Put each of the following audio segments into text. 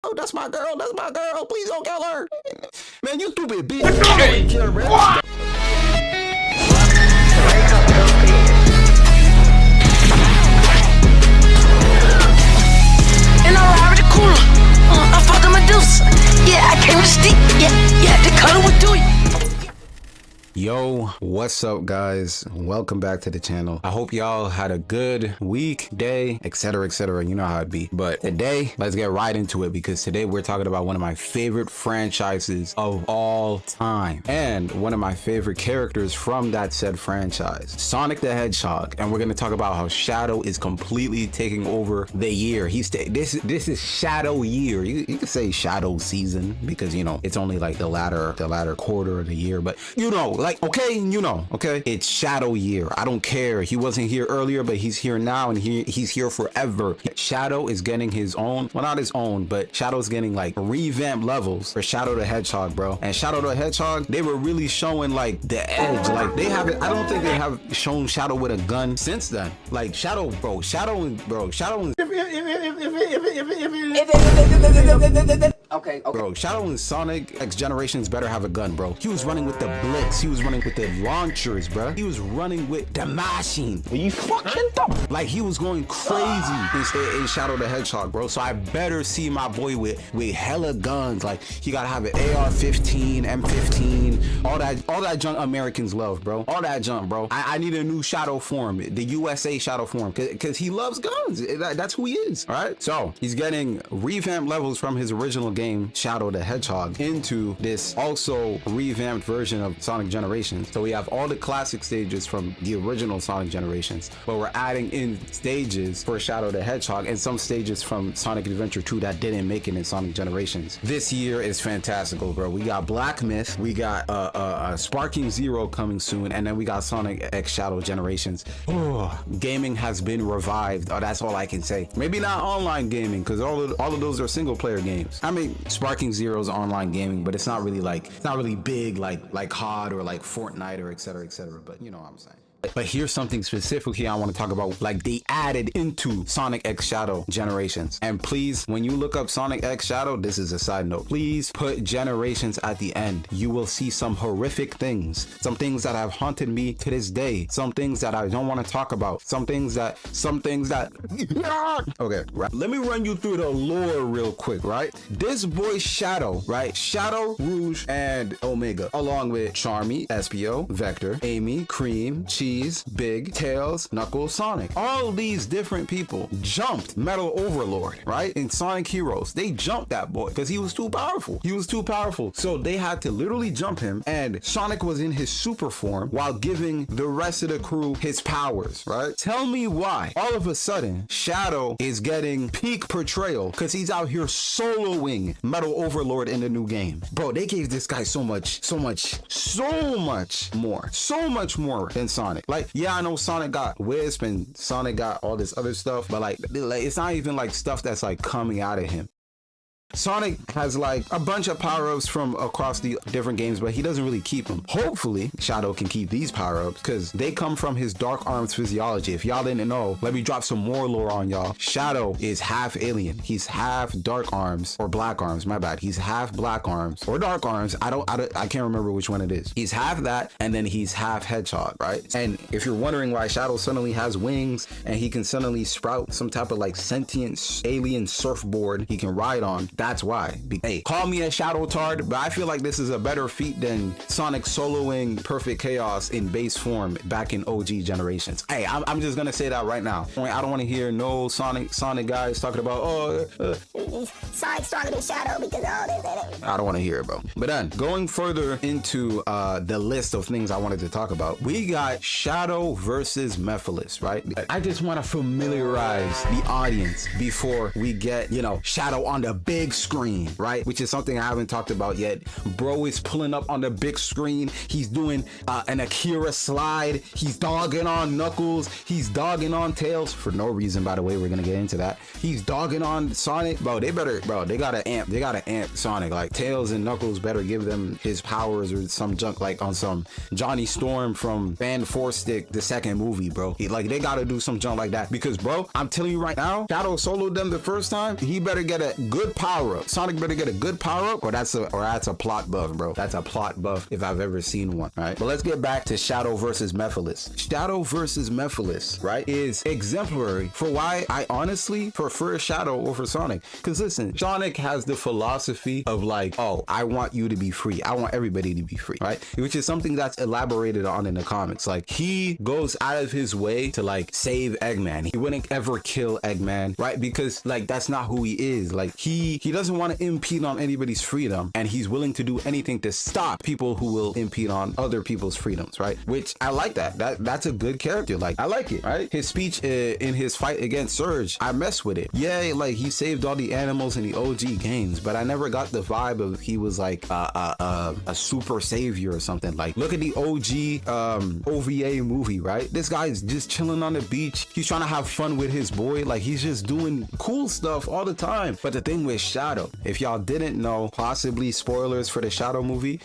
Oh, that's my girl. That's my girl. Please don't kill her. Man, you stupid bitch. Okay. And I ride with the cooler. I'm fucking Medusa. Yeah, I came with a stick. Yeah, the color would do it. Yo, what's up guys? Welcome back to the channel. I hope y'all had a good week, day, etc, etc. You know how it be. But today, let's get right into it, because today we're talking about one of my favorite franchises of all time and one of my favorite characters from that said franchise, Sonic the Hedgehog. And we're going to talk about how Shadow is completely taking over the year. This is Shadow year. You can say Shadow season, because you know it's only like the latter quarter of the year, but you know, like, okay, you know, okay, it's Shadow year. I don't care. He wasn't here earlier, but he's here now, and he's here forever. Shadow is getting his own, well, not his own, but Shadow's getting like revamped levels for Shadow the Hedgehog, bro. And Shadow the Hedgehog, they were really showing like the edge. Like they haven't, I don't think they have shown Shadow with a gun since then. Like Shadow, bro, Shadow and Okay. Bro, Shadow and Sonic X Generations better have a gun, bro. He was running with the Blitz. He was running with the launchers, bro. He was running with the machine. Are you fucking dumb? Like, he was going crazy in Shadow the Hedgehog, bro. So I better see my boy with hella guns. Like, he gotta have an AR-15, M15, all that junk Americans love, bro. All that junk, bro. I need a new Shadow form, the USA Shadow form, because he loves guns. That's who he is, all right? So he's getting revamped levels from his original game, Shadow the Hedgehog, into this also revamped version of Sonic Generations. So we have all the classic stages from the original Sonic Generations, but we're adding in stages for Shadow the Hedgehog and some stages from Sonic Adventure 2 that didn't make it in Sonic Generations. This year is fantastical, bro. We got Black Myth, we got Sparking Zero coming soon, and then we got Sonic X Shadow Generations. Oh, gaming has been revived. Oh, that's all I can say. Maybe not online gaming, because all of those are single player games. I mean, Sparking Zero is online gaming, but it's not really big like COD or like Fortnite or etc, but you know what I'm saying. But here's something specifically I want to talk about, like they added into Sonic X Shadow Generations. And please, when you look up Sonic X Shadow, this is a side note, please put Generations at the end. You will see some horrific things, some things that have haunted me to this day, some things that I don't want to talk about, some things that okay, right, let me run you through the lore real quick, right? This boy Shadow, right? Shadow, Rouge, and Omega, along with Charmy, Espio, Vector, Amy, Cream, Cheese, Big, Tails, Knuckles, Sonic. All these different people jumped Metal Overlord, right? In Sonic Heroes, they jumped that boy because he was too powerful. He was too powerful. So they had to literally jump him, and Sonic was in his super form while giving the rest of the crew his powers, right? Tell me why all of a sudden Shadow is getting peak portrayal because he's out here soloing Metal Overlord in the new game. Bro, they gave this guy so much more than Sonic. Like, yeah, I know Sonic got Wisp and Sonic got all this other stuff, but like it's not even like stuff that's like coming out of him. Sonic has like a bunch of power-ups from across the different games, but he doesn't really keep them. Hopefully Shadow can keep these power-ups because they come from his Dark Arms physiology. If y'all didn't know, let me drop some more lore on y'all. Shadow is half alien. He's half Dark Arms, or Black Arms, my bad. He's half Black Arms or Dark Arms. I can't remember which one it is. He's half that, and then he's half Hedgehog, right? And if you're wondering why Shadow suddenly has wings and he can suddenly sprout some type of like sentient alien surfboard he can ride on, that's why. Hey, call me a Shadow tard, but I feel like this is a better feat than Sonic soloing Perfect Chaos in base form back in OG Generations. Hey, I'm just gonna say that right now. I don't want to hear no Sonic guys talking about Sonic stronger than Shadow because all this. I don't want to hear it, bro. But then going further into the list of things I wanted to talk about, we got Shadow versus Mephiles, right? I just want to familiarize the audience before we get, you know, Shadow on the big screen, right? Which is something I haven't talked about yet. Bro is pulling up on the big screen. He's doing an Akira slide. He's dogging on Knuckles. He's dogging on Tails for no reason, by the way. We're gonna get into that. He's dogging on Sonic. Bro, they gotta amp Sonic. Like Tails and Knuckles better give them his powers or some junk, like on some Johnny Storm from Fan 4 Stick, the second movie, bro. Like they gotta do some junk like that, because bro, I'm telling you right now, Shadow soloed them the first time. He better get a good power power-up. Sonic better get a good power-up, or that's a plot buff, bro. That's a plot buff if I've ever seen one, right? But let's get back to Shadow versus Mephiles. Shadow versus Mephiles, right, is exemplary for why I honestly prefer Shadow over Sonic. Because listen, Sonic has the philosophy of like, oh, I want you to be free. I want everybody to be free, right? Which is something that's elaborated on in the comics. Like, he goes out of his way to like save Eggman. He wouldn't ever kill Eggman, right? Because like that's not who he is. Like he doesn't want to impede on anybody's freedom, and he's willing to do anything to stop people who will impede on other people's freedoms, right? Which I like that's a good character. Like, I like it, right? His speech in his fight against Surge, I mess with it. Yeah, like he saved all the animals in the OG games, but I never got the vibe of he was like a super savior or something. Like, look at the OG OVA movie, right? This guy's just chilling on the beach. He's trying to have fun with his boy. Like, he's just doing cool stuff all the time. But the thing with Shadow, if y'all didn't know, possibly spoilers for the Shadow movie,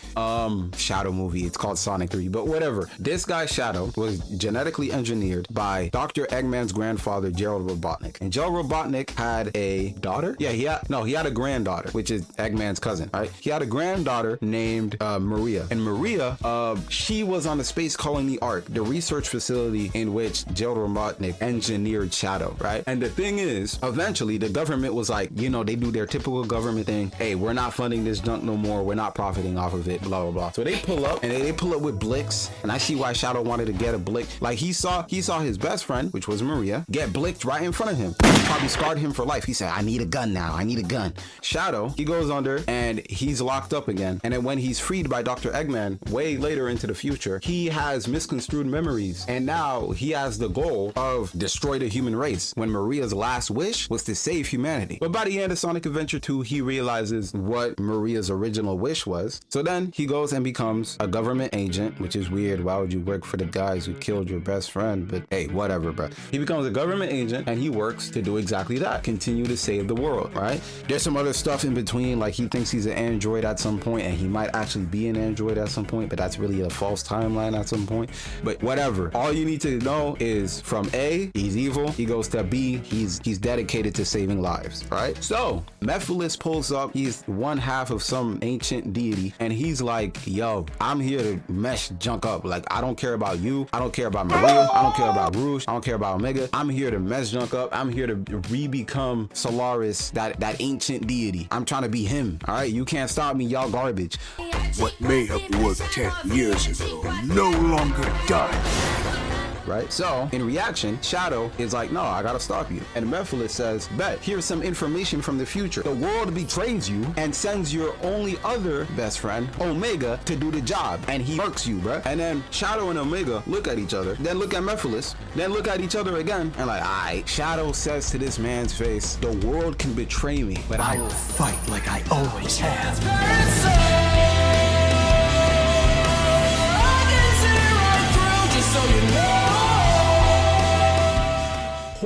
it's called Sonic 3, but whatever. This guy Shadow was genetically engineered by Dr. Eggman's grandfather, Gerald Robotnik. And Gerald Robotnik had a daughter? Yeah, he had a granddaughter, which is Eggman's cousin, right? He had a granddaughter named Maria. And Maria, she was on the space colony Ark, the research facility in which Gerald Robotnik engineered Shadow, right? And the thing is, eventually the government was like, you know, they do their typical government thing. Hey, we're not funding this junk no more. We're not profiting off of it, blah, blah, blah. So they pull up, and they pull up with Blix. And I see why Shadow wanted to get a Blix. Like, he saw his best friend, which was Maria, get blicked right in front of him. Probably scarred him for life. He said, I need a gun now. I need a gun. Shadow, he goes under and he's locked up again. And then when he's freed by Dr. Eggman, way later into the future, he has misconstrued memories. And now he has the goal of destroy the human race, when Maria's last wish was to save humanity. But by the end of Sonic Adventure 2, he realizes what Maria's original wish was. So then he goes and becomes a government agent, which is weird. Why would you work for the guys who killed your best friend? But hey, whatever, bro. He becomes a government agent and he works to do exactly that. Continue to save the world, right? There's some other stuff in between, like he thinks he's an android at some point, and he might actually be an android at some point, but that's really a false timeline at some point. But whatever. All you need to know is from A, he's evil. He goes to B, he's dedicated to saving lives, right? So Mephiles pulls up. He's one half of some ancient deity, and he's like, yo, I'm here to mess junk up. Like, I don't care about you. I don't care about Maria. I don't care about Rouge. I don't care about Omega. I'm here to mess junk up. I'm here to re-become Solaris, that ancient deity. I'm trying to be him, all right? You can't stop me, y'all garbage. What may have worked 10 years ago no longer does. Right? So in reaction, Shadow is like, no, I gotta stop you. And Mephiles says, bet, here's some information from the future. The world betrays you and sends your only other best friend, Omega, to do the job. And he murks you, bruh. And then Shadow and Omega look at each other, then look at Mephiles, then look at each other again, and like, alright. Shadow says to this man's face, the world can betray me, but I will fight like I always have.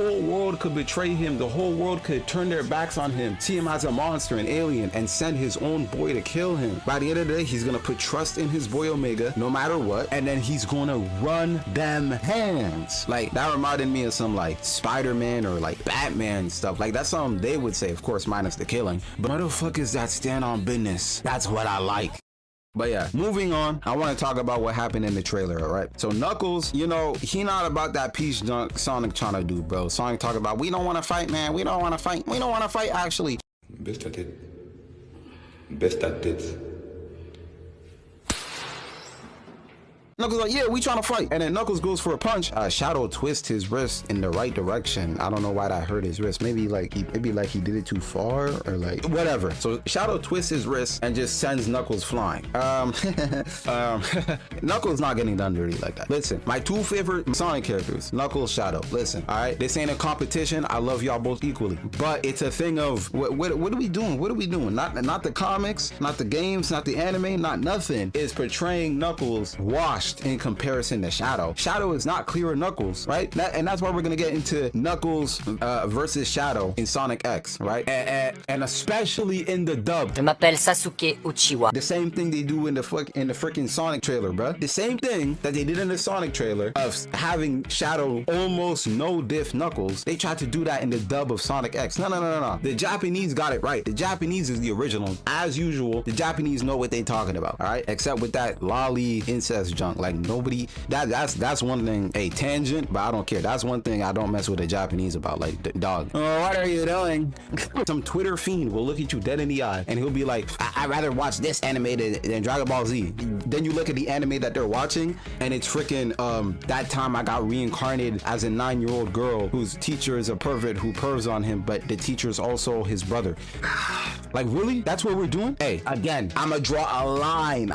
whole world could betray him. The whole world could turn their backs on him, see him as a monster, an alien, and send his own boy to kill him. By the end of the day, he's gonna put trust in his boy Omega, no matter what, and then he's gonna run them hands. Like, that reminded me of some like Spider-Man or like Batman stuff. Like, that's something they would say, of course, minus the killing. But motherfuckers that stand on business, that's what I like. But yeah, moving on, I want to talk about what happened in the trailer, all right? So Knuckles, you know, he not about that peace junk Sonic trying to do, bro. Sonic talk about, we don't want to fight, man. We don't want to fight. We don't want to fight, actually. Best at it. Best at it. Knuckles like, yeah, we trying to fight. And then Knuckles goes for a punch. Shadow twists his wrist in the right direction. I don't know why that hurt his wrist. Maybe like he did it too far or like whatever. So Shadow twists his wrist and just sends Knuckles flying. Knuckles not getting done dirty like that. Listen, my two favorite Sonic characters, Knuckles, Shadow. Listen, all right, this ain't a competition. I love y'all both equally, but it's a thing of what are we doing? What are we doing? Not the comics, not the games, not the anime, not nothing. Is portraying Knuckles washed. washed in comparison to Shadow. Shadow is not clearer Knuckles, right? And that's why we're gonna get into Knuckles versus Shadow in Sonic X, right? And especially in the dub. Je m'appelle Sasuke Uchiwa. The same thing they do in the freaking Sonic trailer, bruh. The same thing that they did in the Sonic trailer of having Shadow almost no diff Knuckles. They tried to do that in the dub of Sonic X. No. The Japanese got it right. The Japanese is the original. As usual, the Japanese know what they talking about, all right? Except with that lolly incest junk. Like nobody, that's one thing, a tangent, but I don't care. That's one thing I don't mess with the Japanese about. Like, dog, oh, what are you doing? Some Twitter fiend will look at you dead in the eye and he'll be like, I'd rather watch this anime than Dragon Ball Z. Then you look at the anime that they're watching and it's freaking that time I got reincarnated as a 9-year-old girl whose teacher is a pervert who pervs on him, but the teacher's also his brother. Like, really? That's what we're doing? Hey, again, I'ma draw a line.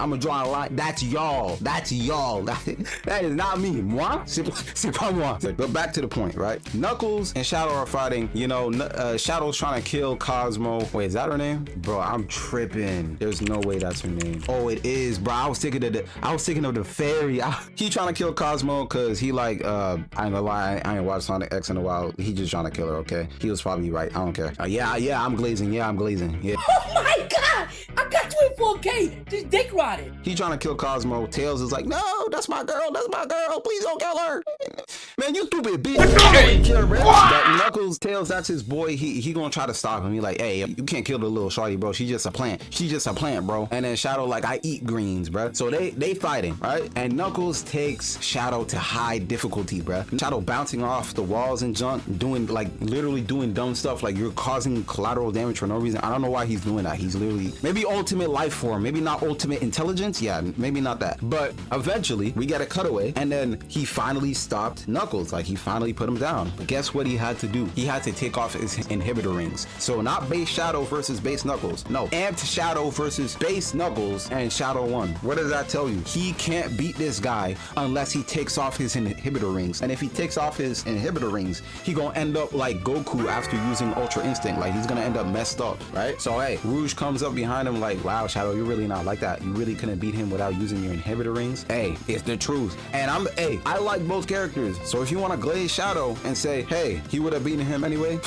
That's y'all. That is not me. Moi? C'est pas moi. But back to the point, right? Knuckles and Shadow are fighting. You know, Shadow's trying to kill Cosmo. Wait, is that her name? Bro, I'm tripping. There's no way that's her name. Oh, it is, bro. I was thinking of the fairy. He trying to kill Cosmo because he like, I ain't gonna lie, I ain't watched Sonic X in a while. He just trying to kill her, okay? He was probably right. I don't care. Yeah, I'm glazing. Yeah. Oh my god! I got you in 4K! Just dick rotted! He trying to kill Cosmo. Tails is like, no, that's my girl. Please don't kill her. Man, you stupid bitch. But Knuckles, Tails, that's his boy. He gonna try to stop him. He like, hey, you can't kill the little shorty, bro. She's just a plant, bro. And then Shadow like, I eat greens, bro. So they fighting, right? And Knuckles takes Shadow to high difficulty, bro. Shadow bouncing off the walls and junk, doing like literally doing dumb stuff like you're causing collateral damage for no reason. I don't know why he's doing that. He's literally maybe ultimate life form, maybe not ultimate intelligence. Yeah, maybe not that. But eventually we get a cutaway and then he finally stopped Knuckles. Like he finally put him down. But guess what he had to do? He had to take off his inhibitor rings. So not base Shadow versus base Knuckles. No, amped Shadow versus base Knuckles and Shadow won. What does that tell you? He can't beat this guy unless he takes off his inhibitor rings. And if he takes off his inhibitor rings, he gonna end up like Goku after using Ultra Instinct. Like he's gonna end up messed up, right? So hey, Rouge comes up behind him like, wow, Shadow, you're really not like that. You really couldn't beat him without using your inhibitor rings. Hey, it's the truth. And I like both characters. So if you want to glaze Shadow and say, hey, he would have beaten him anyway,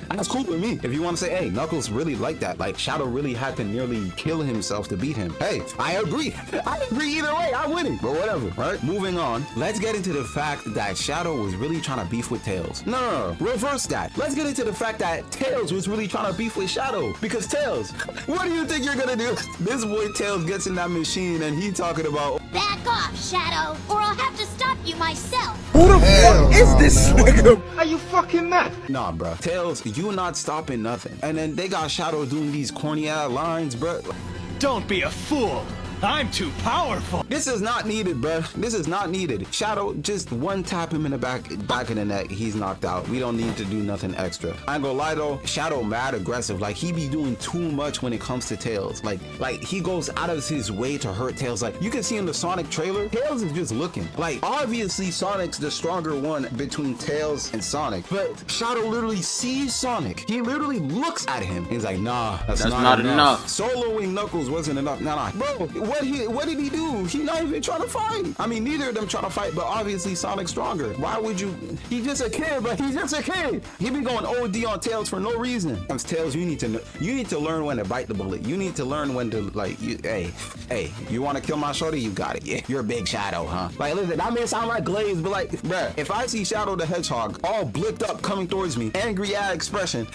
that's cool with me. If you want to say, hey, Knuckles really like that. Like Shadow really had to nearly kill himself to beat him. Hey, I agree. Either way, I'm winning. But whatever, right? Moving on. Let's get into the fact that Shadow was really trying to beef with Tails. No. Reverse that. Let's get into the fact that Tails was really trying to beef with Shadow. Because Tails, what do you think you're gonna do? This boy Tails gets in that machine and he talking about, Back off, Shadow, or I'll have to stop you myself. Who the fuck is this nigga? Are you fucking mad? nah, bro. Tails, you not stopping nothing. And then they got Shadow doing these corny ass lines, bro. Don't be a fool. I'm too powerful. This is not needed, bro. This is not needed. Shadow, just one tap him in the back of the neck. He's knocked out. We don't need to do nothing extra. I ain't gonna lie though, Shadow mad aggressive. Like he be doing too much when it comes to Tails. Like he goes out of his way to hurt Tails. Like you can see in the Sonic trailer, Tails is just looking. Like obviously Sonic's the stronger one between Tails and Sonic, but Shadow literally sees Sonic. He literally looks at him. He's like, nah, that's not enough. Soloing Knuckles wasn't enough. Nah, bro. What did he do? He not even trying to fight. I mean, neither of them trying to fight, but obviously Sonic's stronger. Why would you? He's just a kid, but he's just a kid. He been going OD on Tails for no reason. Tails, you need to learn when to bite the bullet. You need to learn when to like. Hey, you want to kill my shorty? You got it. Yeah, you're a big Shadow, huh? Like, listen, that may sound like Glaze, but like, bruh, if I see Shadow the Hedgehog all blipped up coming towards me, angry eye expression,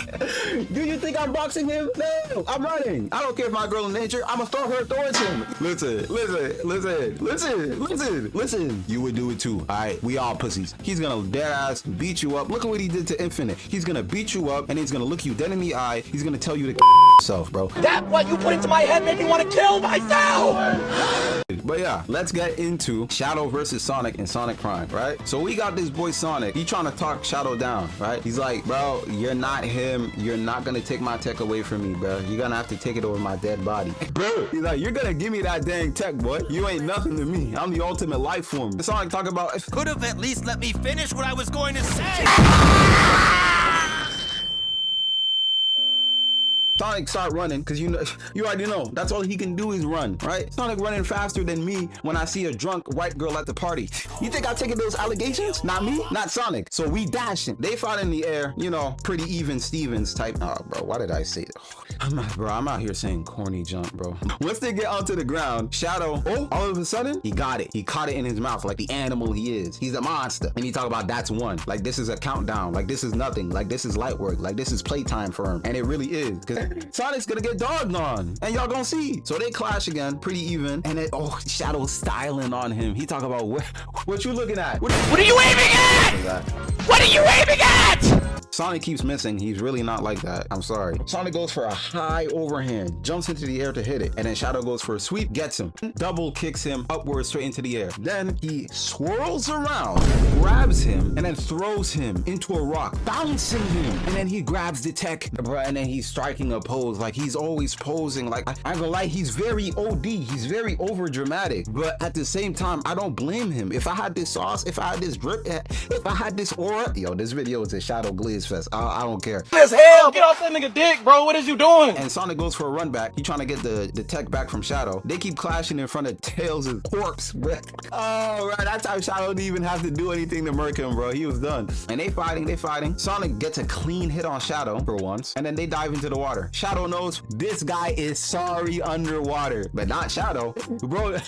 do you think I'm boxing him? No, I'm running. I don't care if my girl in danger. I'ma throw her towards him. Listen. You would do it too, alright? We all pussies. He's gonna dead ass beat you up. Look at what he did to Infinite. He's gonna beat you up and he's gonna look you dead in the eye. He's gonna tell you to yourself, bro. That what you put into my head made me want to kill myself! But yeah, let's get into Shadow versus Sonic and Sonic Prime, right? So we got this boy Sonic. He trying to talk Shadow down, right? He's like, bro, you're not him. You're not gonna take my tech away from me, bro. You're gonna have to take it over my dead body. Bro, he's like, you're gonna give me that dang tech, boy. You ain't nothing to me. I'm the ultimate life form. Sonic talk about, Could have at least let me finish what I was going to say. Sonic start running because you already know that's all he can do is run, right? Sonic running faster than me when I see a drunk white girl at the party. You think I'm taking those allegations? Not me, not Sonic. So we dashing. They fought in the air, you know, pretty even Stevens type. Oh, bro, why did I say that? I'm out here saying corny jump, bro. Once they get onto the ground, Shadow, all of a sudden, he got it. He caught it in his mouth like the animal he is. He's a monster. And he talk about that's one. Like this is a countdown. Like this is nothing. Like this is light work. Like this is playtime for him. And it really is. Because Sonic's gonna get dogged on. And y'all gonna see. So they clash again, pretty even. And then, Shadow's styling on him. He talk about what you looking at? What are you aiming at? What are you aiming at? Sonic keeps missing. He's really not like that. I'm sorry. Sonic goes for a high overhand, jumps into the air to hit it, and then Shadow goes for a sweep, gets him, double kicks him upwards straight into the air. Then he swirls around, grabs him, and then throws him into a rock, bouncing him. And then he grabs the tech, bro, and then he's striking a pose. Like he's always posing. Like I'm gonna lie, he's very OD. He's very over dramatic. But at the same time, I don't blame him. If I had this sauce, if I had this drip, if I had this aura, yo, this video is a Shadow Glaze fest. I don't care. As hell, get off that nigga dick, bro. What is you doing? And Sonic goes for a run back. He trying to get the tech back from Shadow. They keep clashing in front of Tails' corpse, bro. Oh, right. That time Shadow didn't even have to do anything to murk him, bro. He was done. And they fighting. Sonic gets a clean hit on Shadow for once. And then they dive into the water. Shadow knows this guy is sorry underwater. But not Shadow. Bro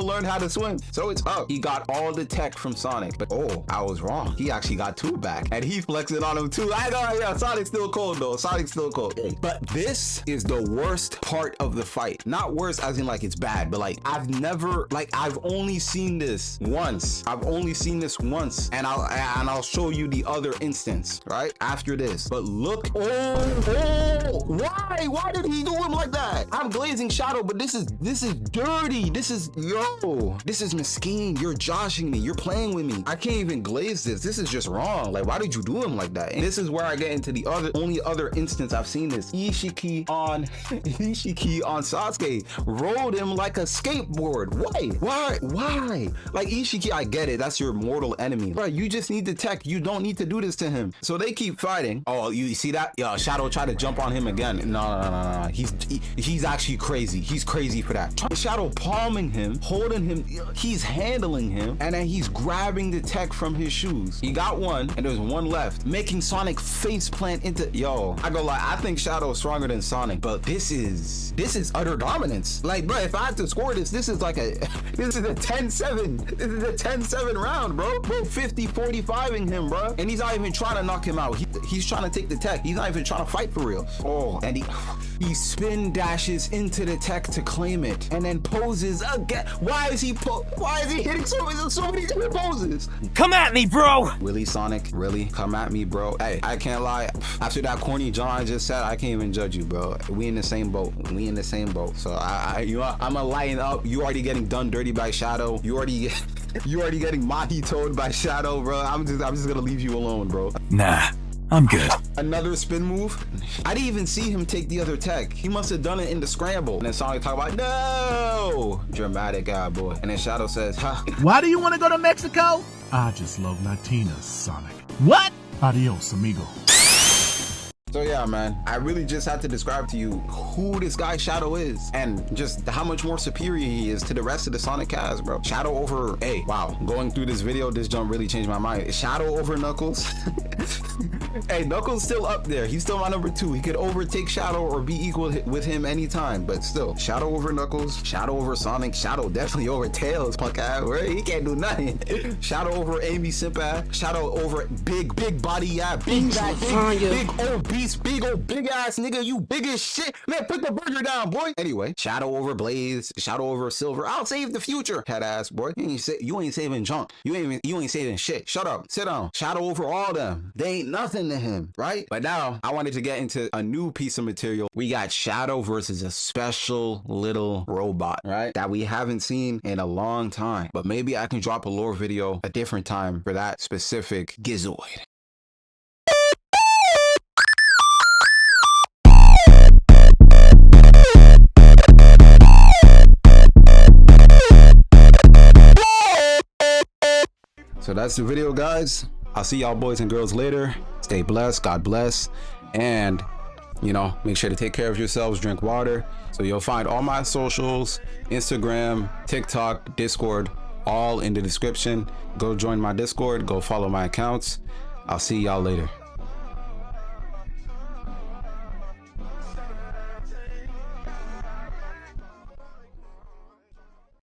learned how to swim. So it's up. He got all the tech from Sonic. But I was wrong. He actually got 2 back. And he flexed it on him too. I know, yeah, Sonic's still cold though. Sonic's still cold. But this is the worst part of the fight. Not worse as in like it's bad, but like I've only seen this once. And I'll show you the other instance right after this. But look, why did he do him like that? I'm glazing Shadow, but this is dirty. This is mesquine. You're joshing me. You're playing with me. I can't even glaze this. This is just wrong. Like, why did you do him like that? And this is where I get into the only other instance I've seen this. Ishiki on Sasuke rolled him like a skateboard. Why? Like Ishiki, I get it. That's your mortal enemy. Bro, you just need the tech. You don't need to do this to him. So they keep fighting. Oh, you see that? Yo, Shadow tried to jump on him again. No. He's actually crazy. He's crazy for that. Shadow palming him, holding him. He's handling him, and then he's grabbing the tech from his shoes. He got one, and there's one left, making Sonic face plant into. Yo, I go like, I think Shadow is stronger than Sonic, but this is utter dominance. Like, bro, if I had to score this is like this is a 10-7. This is a 10-7 round, bro. 50-45ing him, bro. And he's not even trying to knock him out. He's trying to take the tech. He's not even trying to fight for real. And he spin dashes into the tech to claim it, and then poses again. Why is he hitting so many different poses? Come at me, bro. Really, Sonic? Really? Come at me, bro. Hey, I can't lie. After that corny John just said, I can't even judge you, bro. We in the same boat. So I'ma lighten up. You already getting done dirty by Shadow. You already getting mahi-toed by Shadow, bro. I'm just gonna leave you alone, bro. Nah, I'm good. Another spin move. I didn't even see him take the other tech. He must have done it in the scramble. And then Sonic talk about no dramatic guy, boy. And then Shadow says, Why do you want to go to Mexico? I just love Latinas, Sonic. What? Adios, amigo. So yeah, man, I really just had to describe to you who this guy Shadow is and just how much more superior he is to the rest of the Sonic cast, bro. Shadow over, wow, going through this video, this jump really changed my mind. Shadow over Knuckles. Hey, Knuckles still up there. He's still my number 2. He could overtake Shadow or be equal with him anytime, but still, Shadow over Knuckles, Shadow over Sonic, Shadow definitely over Tails, punk ass, right? He can't do nothing. Shadow over Amy Simpa, Shadow over big body, yeah, big obese, big ass nigga, you big as shit. Man, put the burger down, boy. Anyway, Shadow over Blaze, Shadow over Silver. I'll save the future, head ass boy. You ain't saving junk. You ain't saving shit. Shut up. Sit down. Shadow over all them. They ain't nothing to him, right? But now I wanted to get into a new piece of material. We got Shadow versus a special little robot, right? That we haven't seen in a long time. But maybe I can drop a lore video a different time for that specific Gizoid. So that's the video, guys. I'll see y'all boys and girls later. Stay blessed, God bless, and You know, make sure to take care of yourselves, drink water. So you'll find all my socials, Instagram, TikTok, Discord, all in the description. Go join my Discord, go follow my accounts. I'll see y'all later.